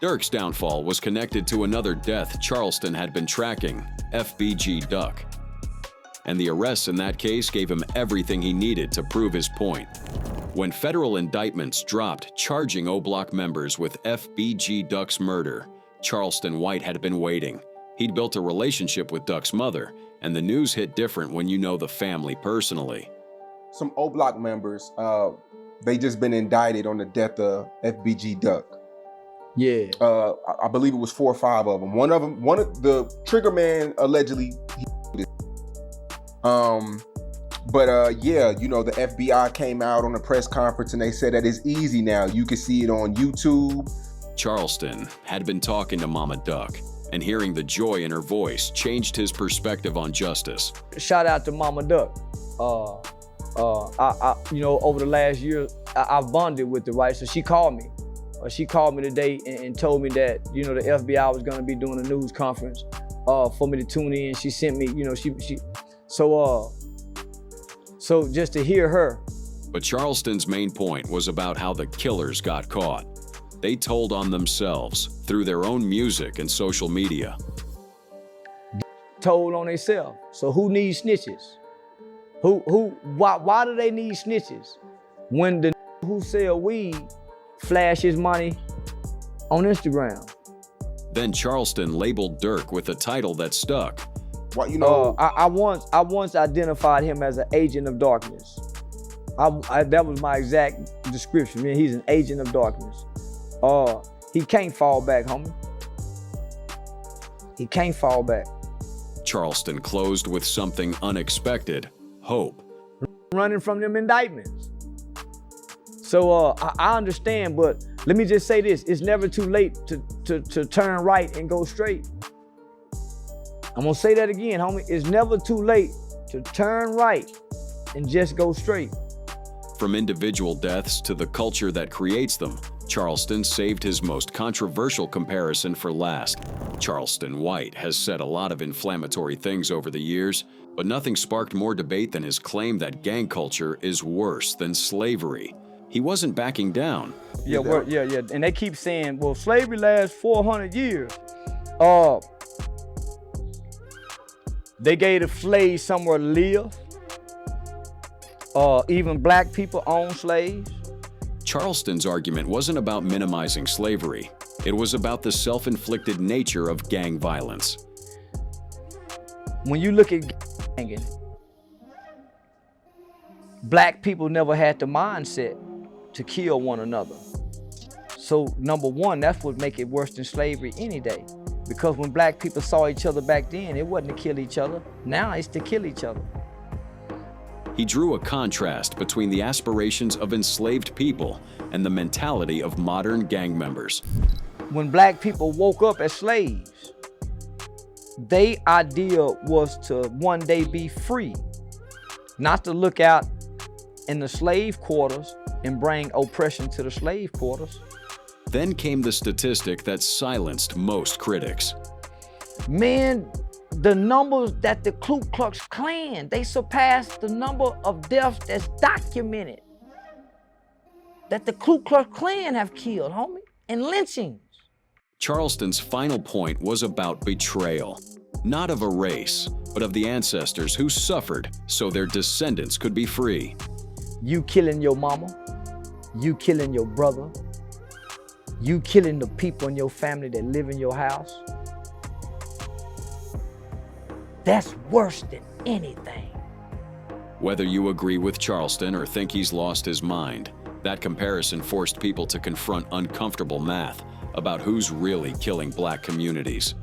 S1: Dirk's downfall was connected to another death Charleston had been tracking, FBG Duck. And the arrests in that case gave him everything he needed to prove his point. When federal indictments dropped charging O-Block members with FBG Duck's murder, Charleston White had been waiting. He'd built a relationship with Duck's mother, and the news hit different when you know the family personally.
S2: Some O-Block members, they just been indicted on the death of FBG Duck.
S3: Yeah.
S2: I believe it was 4 or 5 of them. One of the trigger man allegedly. Yeah, you know, the FBI came out on a press conference and they said that it's easy now. You can see it on YouTube.
S1: Charleston had been talking to Mama Duck, and hearing the joy in her voice changed his perspective on justice.
S3: Shout out to Mama Duck. You know, over the last year, I've bonded with her, right? So she called me. She called me today and told me that, you know, the FBI was gonna be doing a news conference for me to tune in. She sent me, you know, so just to hear her.
S1: But Charleston's main point was about how the killers got caught. They told on themselves through their own music and social media.
S3: Told on themselves. So who needs snitches? Why do they need snitches? When the who sell weed flash his money on Instagram.
S2: Then Charleston labeled Dirk with a title that stuck.
S3: Well, you know, I once identified him as an agent of darkness. That was my exact description. Man, he's an agent of darkness. He can't fall back, homie. He can't fall back.
S1: Charleston closed with something unexpected: hope.
S3: Running from them indictments. So I understand, but let me just say this: it's never too late to turn right and go straight. I'm gonna say that again, homie. It's never too late to turn right and just go straight.
S1: From individual deaths to the culture that creates them, Charleston saved his most controversial comparison for last. Charleston White has said a lot of inflammatory things over the years, but nothing sparked more debate than his claim that gang culture is worse than slavery. He wasn't backing down.
S3: Yeah, and they keep saying, well, slavery lasts 400 years. They gave the slaves somewhere to live. Even black people own slaves.
S1: Charleston's argument wasn't about minimizing slavery. It was about the self-inflicted nature of gang violence.
S3: When you look at ganging, black people never had the mindset to kill one another. So number one, that's what make it worse than slavery any day. Because when black people saw each other back then, it wasn't to kill each other. Now it's to kill each other.
S1: He drew a contrast between the aspirations of enslaved people and the mentality of modern gang members.
S3: When black people woke up as slaves, their idea was to one day be free, not to look out in the slave quarters and bring oppression to the slave quarters.
S1: Then came the statistic that silenced most critics.
S3: Man, the numbers that the Ku Klux Klan, they surpassed the number of deaths that's documented that the Ku Klux Klan have killed, homie, and lynchings.
S1: Charleston's final point was about betrayal, not of a race, but of the ancestors who suffered so their descendants could be free.
S3: You killing your mama, you killing your brother, you killing the people in your family that live in your house. That's worse than anything.
S1: Whether you agree with Charleston or think he's lost his mind, that comparison forced people to confront uncomfortable math about who's really killing black communities.